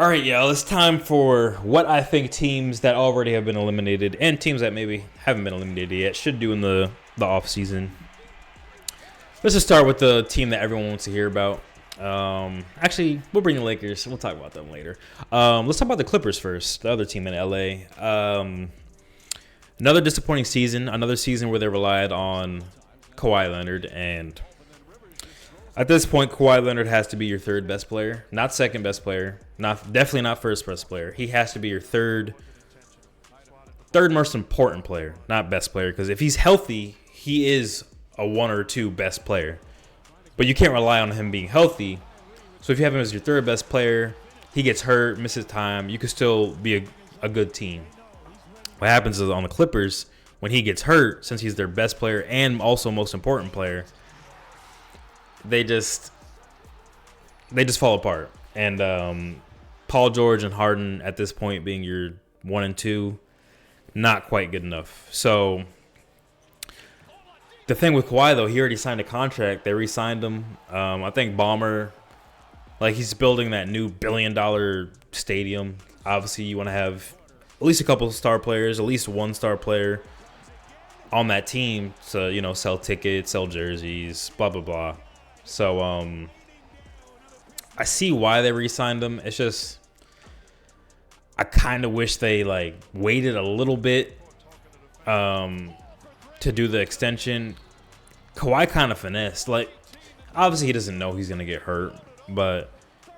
All right, y'all. It's time for what I think teams that already have been eliminated and teams that maybe haven't been eliminated yet should do in the off season. Let's just start with the team that everyone wants to hear about. Actually, we'll bring the Lakers. We'll talk about them later. Let's talk about the Clippers first, the other team in LA. Another disappointing season. Another season where they relied on Kawhi Leonard, and at this point, Kawhi Leonard has to be your third best player, not second best player, definitely not first best player. He has to be your third most important player, not best player. Because if he's healthy, he is a one or two best player. But you can't rely on him being healthy. So if you have him as your third best player, he gets hurt, misses time, you could still be a good team. What happens is on the Clippers, when he gets hurt, since he's their best player and also most important player, they just fall apart. And Paul George and Harden at this point being your 1 and 2, not quite good enough. So the thing with Kawhi, though, he already signed a contract. They re-signed him. I think Ballmer, he's building that new billion-dollar stadium. Obviously, you want to have at least a couple of star players, at least one star player on that team to, sell tickets, sell jerseys, blah, blah, blah. So I see why they re-signed him. It's just I kind of wish they waited a little bit to do the extension. Kawhi kind of finessed. Obviously he doesn't know he's going to get hurt, but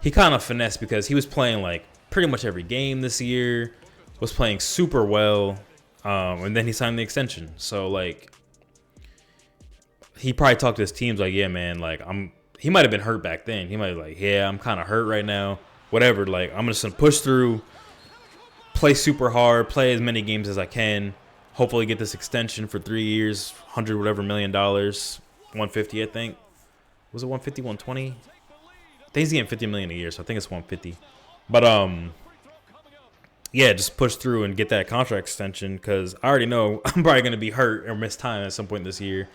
he kind of finessed because he was playing pretty much every game this year, was playing super well, and then he signed the extension. So he probably talked to his teams yeah, man, he might have been hurt back then. He might have yeah, I'm kind of hurt right now. Whatever, I'm just going to push through, play super hard, play as many games as I can, hopefully get this extension for 3 years, $100 million, 150, I think. Was it 150, 120? I think he's getting $50 million a year, so I think it's 150. But yeah, just push through and get that contract extension because I already know I'm probably going to be hurt or miss time at some point this year.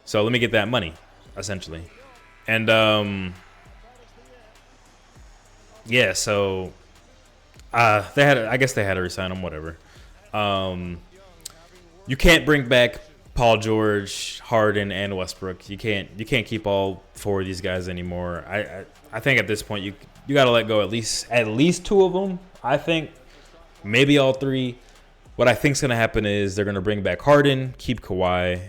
So let me get that money, essentially. And yeah, so I guess they had to resign him, whatever. You can't bring back Paul George, Harden, and Westbrook. You can't keep all four of these guys anymore. I think at this point you got to let go at least two of them. I think maybe all three. What I think is going to happen is they're going to bring back Harden, keep Kawhi,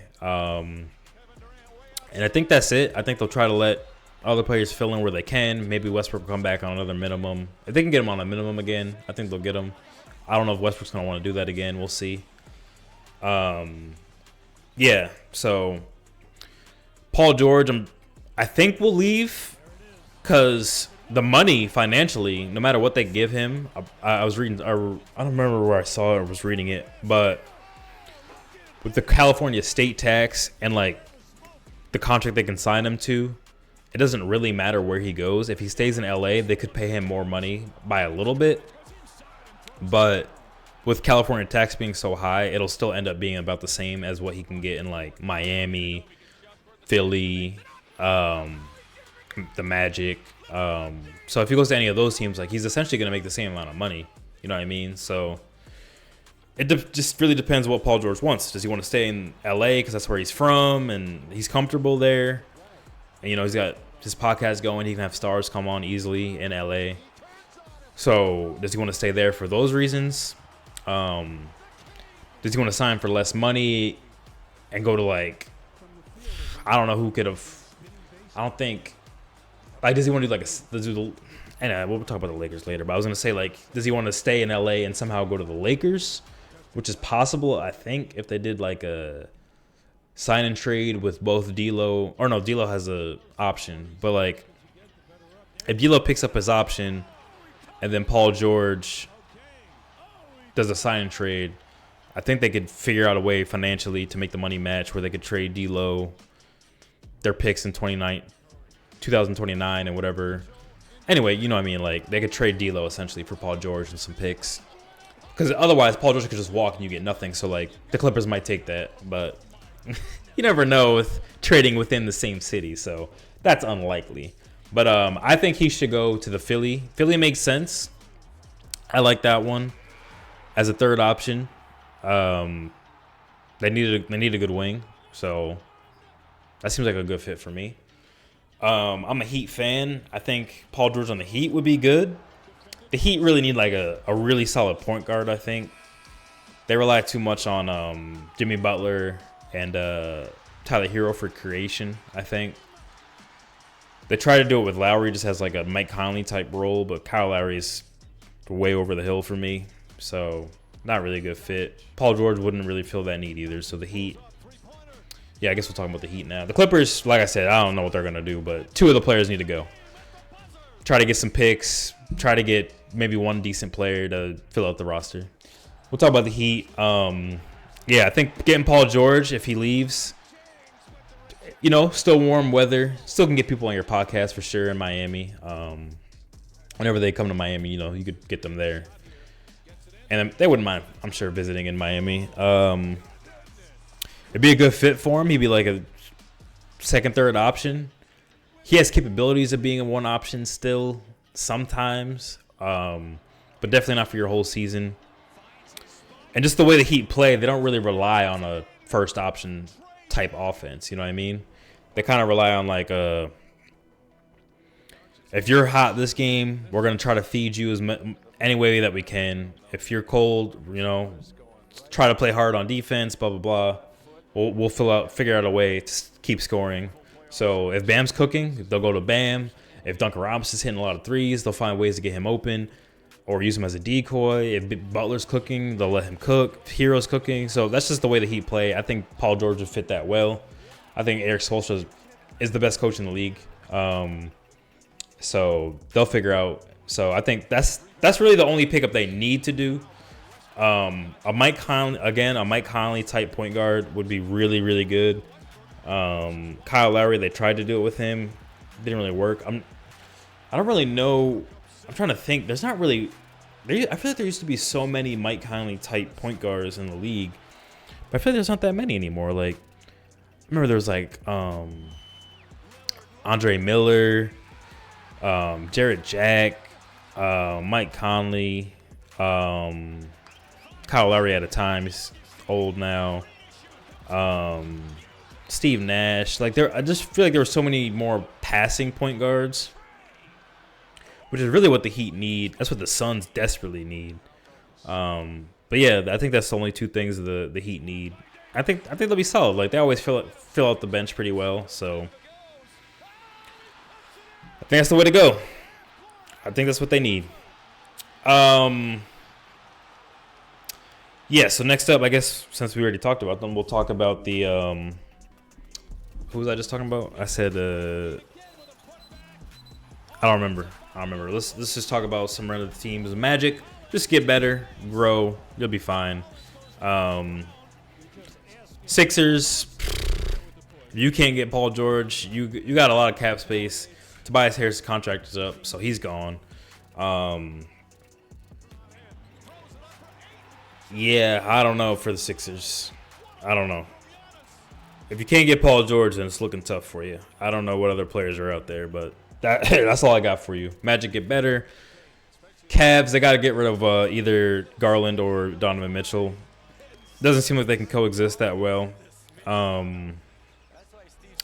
and I think that's it. I think they'll try to let other players fill in where they can. Maybe Westbrook will come back on another minimum. If they can get him on a minimum again, I think they'll get him. I don't know if Westbrook's going to want to do that again. We'll see. Yeah, so Paul George, I think will leave because the money financially, no matter what they give him, I was reading, I don't remember where I saw it or was reading it, but with the California state tax and the contract they can sign him to, it doesn't really matter where he goes. If he stays in LA, they could pay him more money by a little bit. But with California tax being so high, it'll still end up being about the same as what he can get in Miami, Philly, the Magic. So if he goes to any of those teams, he's essentially going to make the same amount of money. You know what I mean? So it just really depends what Paul George wants. Does he want to stay in LA because that's where he's from and he's comfortable there? And, he's got his podcast going. He can have stars come on easily in LA. So does he want to stay there for those reasons? Does he want to sign for less money and go to I don't know who could have. I don't think. Does he want to do we'll talk about the Lakers later. But I was gonna say does he want to stay in LA and somehow go to the Lakers? Which is possible, I think, if they did a sign and trade with both D'Lo. Or no, D'Lo has a option. But if D'Lo picks up his option and then Paul George does a sign and trade, I think they could figure out a way financially to make the money match where they could trade D'Lo their picks in 2029 and whatever. Anyway, you know what I mean? They could trade D'Lo essentially for Paul George and some picks. Because otherwise, Paul George could just walk and you get nothing. So, the Clippers might take that. But you never know with trading within the same city. So, that's unlikely. But I think he should go to the Philly. Philly makes sense. I like that one as a third option. Um, they need a good wing, so that seems like a good fit for me. I'm a Heat fan. I think Paul George on the Heat would be good. The Heat really need like a really solid point guard, I think. They rely too much on Jimmy Butler and Tyler Hero for creation, I think. They try to do it with Lowry, just has like a Mike Conley type role, but Kyle Lowry is way over the hill for me. So not really a good fit. Paul George wouldn't really feel that need either. So the Heat. Yeah, I guess we'll talk about the Heat now. The Clippers, like I said, I don't know what they're going to do, but two of the players need to go. Try to get some picks. Try to get maybe one decent player to fill out the roster. We'll talk about the Heat. Yeah, I think getting Paul George, if he leaves, still warm weather. Still can get people on your podcast for sure in Miami. Whenever they come to Miami, you could get them there. And they wouldn't mind, I'm sure, visiting in Miami. It'd be a good fit for him. He'd be like a second, third option. He has capabilities of being a one option still sometimes, but definitely not for your whole season. And just the way the Heat play, they don't really rely on a first option type offense. You know what I mean? They kind of rely on like if you're hot this game, we're going to try to feed you any way that we can. If you're cold, try to play hard on defense, blah, blah, blah. We'll figure out a way to keep scoring. So if Bam's cooking, they'll go to Bam. If Duncan Robinson's hitting a lot of threes, they'll find ways to get him open or use him as a decoy. If Butler's cooking, they'll let him cook. If Hero's cooking. So that's just the way the Heat play. I think Paul George would fit that well. I think Eric Spoelstra is the best coach in the league. So they'll figure out. So I think that's really the only pickup they need to do. A Mike Conley type point guard would be really, really good. Kyle Lowry, they tried to do it with him. It didn't really work. I don't really know. I'm trying to think. There's not really. I feel like there used to be so many Mike Conley type point guards in the league, but I feel like there's not that many anymore. Like, I remember there was like Andre Miller, Jarrett Jack, Mike Conley, Kyle Lowry at a time. He's old now. Steve Nash. I just feel like there were so many more passing point guards, which is really what the Heat need. That's what the Suns desperately need. But yeah, I think that's the only two things the Heat need. I think they'll be solid. Like, they always fill out the bench pretty well. So I think that's the way to go. I think that's what they need. Yeah, so next up, I guess, since we already talked about them, we'll talk about the who was I just talking about? I said I don't remember. Let's just talk about some random teams. Magic, just get better, grow, you'll be fine. Sixers, you can't get Paul George. You got a lot of cap space. Tobias Harris' contract is up, so he's gone. Yeah, I don't know for the Sixers. I don't know. If you can't get Paul George, then it's looking tough for you. I don't know what other players are out there, but that's all I got for you. Magic get better. Cavs, they got to get rid of either Garland or Donovan Mitchell. Doesn't seem like they can coexist that well.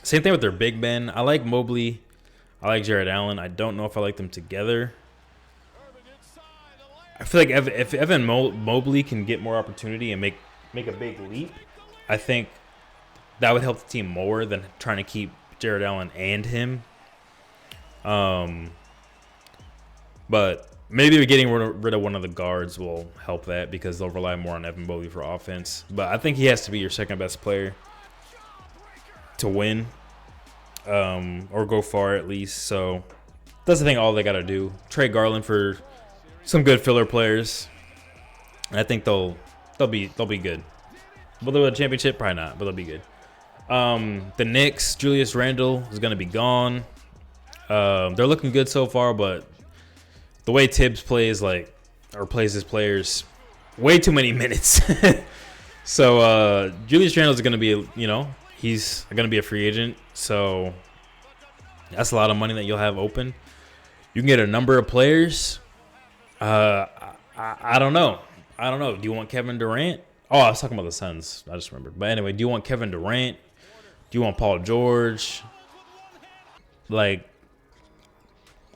Same thing with their big men. I like Mobley. I like Jared Allen. I don't know if I like them together. I feel like if Evan Mobley can get more opportunity and make a big leap, I think that would help the team more than trying to keep Jared Allen and him. But maybe getting rid of one of the guards will help that because they'll rely more on Evan Mobley for offense. But I think he has to be your second best player to win, or go far at least. So that's the thing. All they got to do: trade Garland for some good filler players. And I think they'll be good. Will they win a championship? Probably not, but they'll be good. The Knicks, Julius Randle is going to be gone. They're looking good so far, but the way Tibbs plays his players, way too many minutes. So Julius Randle is going to be, he's going to be a free agent. So that's a lot of money that you'll have open. You can get a number of players. I I don't know. I don't know. Do you want Kevin Durant? Oh, I was talking about the Suns. I just remembered. But anyway, do you want Kevin Durant? Do you want Paul George? Like,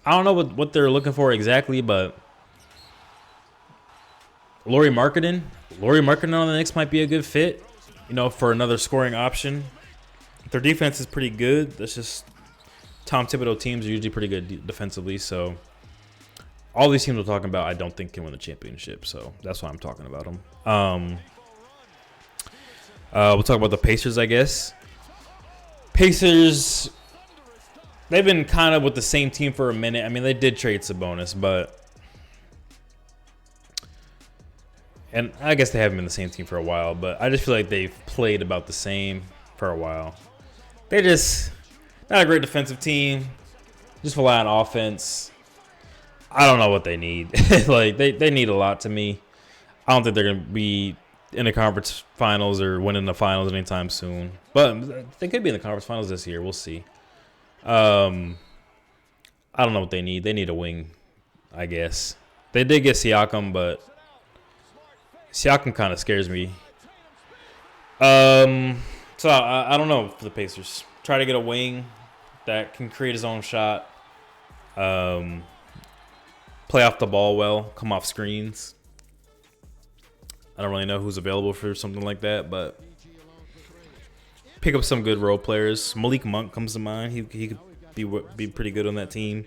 I don't know what they're looking for exactly, but Lauri Markkanen on the Knicks might be a good fit, for another scoring option. Their defense is pretty good. That's just Tom Thibodeau teams are usually pretty good defensively. So all these teams we're talking about, I don't think can win the championship. So that's why I'm talking about them. We'll talk about the Pacers, I guess. Pacers, they've been kind of with the same team for a minute. I mean, they did trade Sabonis, and I guess they haven't been the same team for a while, but I just feel like they've played about the same for a while. They're just not a great defensive team. Just rely on offense. I don't know what they need. Like, they need a lot to me. I don't think they're going to be in the conference finals or winning the finals anytime soon. But they could be in the conference finals this year. We'll see. I don't know what they need. They need a wing, I guess. They did get Siakam, but Siakam kind of scares me. So I don't know for the Pacers. Try to get a wing that can create his own shot. Play off the ball well. Come off screens. I don't really know who's available for something like that, but pick up some good role players. Malik Monk comes to mind. He could be pretty good on that team.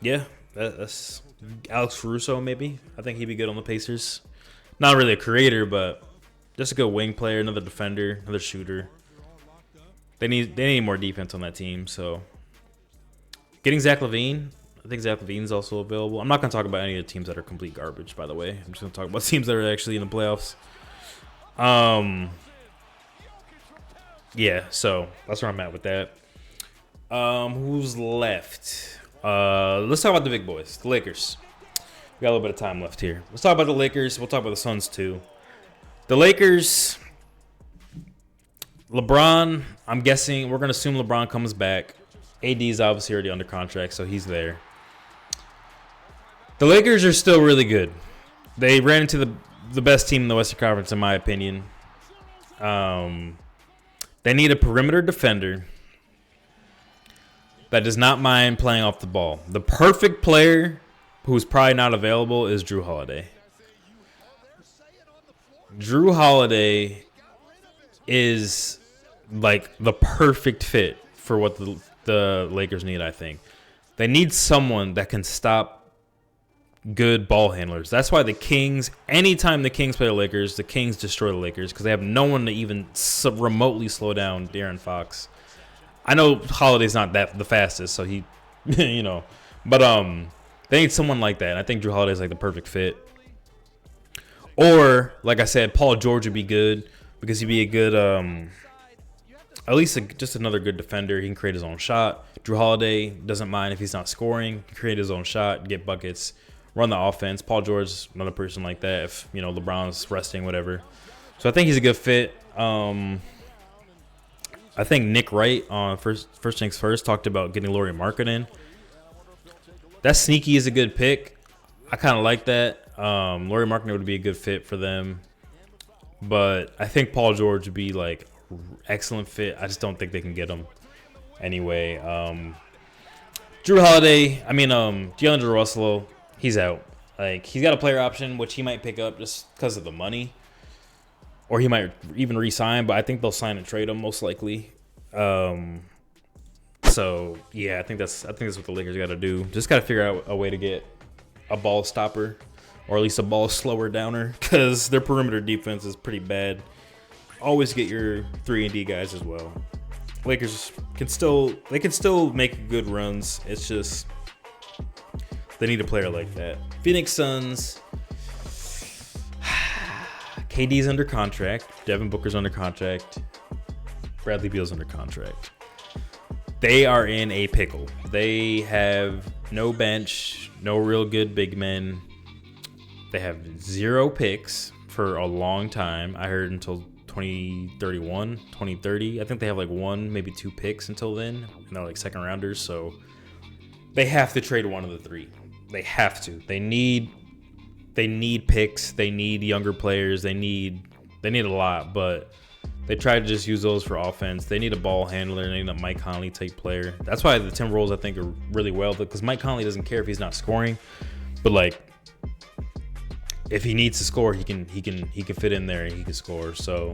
Yeah, that's Alex Caruso maybe. I think he'd be good on the Pacers. Not really a creator, but just a good wing player, another defender, another shooter. They need more defense on that team. So getting Zach LaVine. I think Zach LaVine's also available. I'm not going to talk about any of the teams that are complete garbage, by the way. I'm just going to talk about teams that are actually in the playoffs. Yeah, so that's where I'm at with that. Who's left? Let's talk about the big boys, the Lakers. We got a little bit of time left here. Let's talk about the Lakers. We'll talk about the Suns too. The Lakers, LeBron, I'm guessing we're going to assume LeBron comes back. AD is obviously already under contract, so he's there. The Lakers are still really good. They ran into the best team in the Western Conference, in my opinion. They need a perimeter defender that does not mind playing off the ball. The perfect player who's probably not available is Jrue Holiday. Jrue Holiday is like the perfect fit for what the Lakers need, I think. They need someone that can stop good ball handlers. That's why the Kings, anytime the Kings play the Lakers, the Kings destroy the Lakers because they have no one to even remotely slow down De'Aaron Fox. I know Holiday's not the fastest, so he, but they need someone like that. And I think Jrue Holiday's like the perfect fit. Or, like I said, Paul George would be good because he'd be a good, at least just another good defender. He can create his own shot. Jrue Holiday doesn't mind if he's not scoring. He can create his own shot, get buckets, run the offense. Paul George, another person like that if, LeBron's resting, whatever. So I think he's a good fit. I think Nick Wright on First Things First talked about getting Lauri Markkanen. That sneaky is a good pick. I kind of like that. Lauri Markkanen would be a good fit for them. But I think Paul George would be like excellent fit. I just don't think they can get him. Anyway, Jrue Holiday, D'Angelo Russell, he's out. Like, he's got a player option, which he might pick up just because of the money. Or he might even re-sign, but I think they'll sign and trade him most likely. So yeah, I think that's what the Lakers got to do. Just got to figure out a way to get a ball stopper, or at least a ball slower downer, because their perimeter defense is pretty bad. Always get your 3-and-D guys as well. Lakers can still make good runs. It's just they need a player like that. Phoenix Suns. KD's under contract. Devin Booker's under contract. Bradley Beal's under contract. They are in a pickle. They have no bench, no real good big men. They have 0 picks for a long time. I heard until 2031, 2030. I think they have like 1, maybe 2 picks until then. And they're like second rounders. So They have to trade one of the three. They have to. They need picks. They need younger players. They need a lot, but they try to just use those for offense. They need a ball handler. They need a Mike Conley type player. That's why the Timberwolves, I think, are really well, because Mike Conley doesn't care if he's not scoring, but like if he needs to score, he can fit in there and he can score. So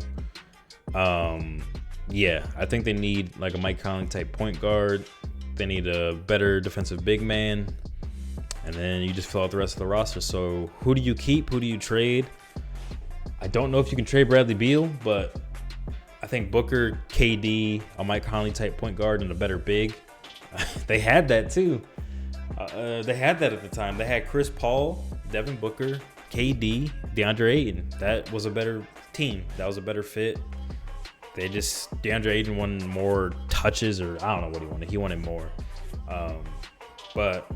yeah, I think they need like a Mike Conley type point guard. They need a better defensive big man, and then you just fill out the rest of the roster. So who do you keep? Who do you trade? I don't know if you can trade Bradley Beal, but I think Booker, KD, a Mike Conley type point guard, and a better big. They had that too. They had that at the time. They had Chris Paul, Devin Booker, KD, DeAndre Ayton. That was a better team. That was a better fit. DeAndre Ayton wanted more touches, or I don't know what he wanted. He wanted more. But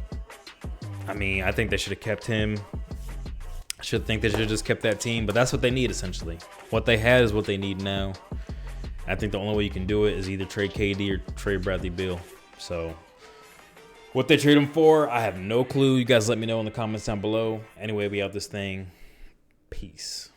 I mean, I think they should have kept him. I should think they should have just kept that team, but that's what they need essentially. What they had is what they need now. I think the only way you can do it is either trade KD or trade Bradley Beal. So what they trade him for, I have no clue. You guys let me know in the comments down below. Anyway, we out this thing. Peace.